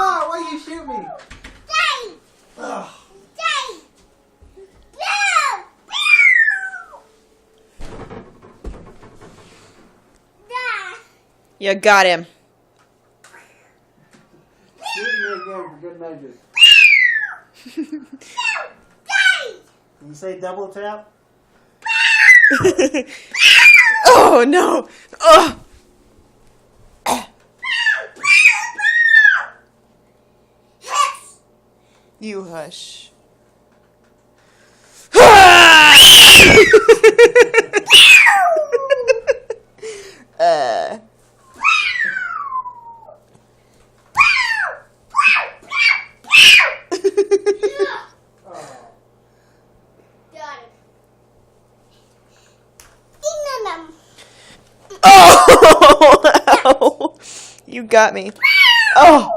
Oh, why you shoot me? Dave! Ugh. Dave! You got him. Shoot me again for good measure. Can you say double tap? Oh no! Oh! You hush. Oh! You got me. Oh!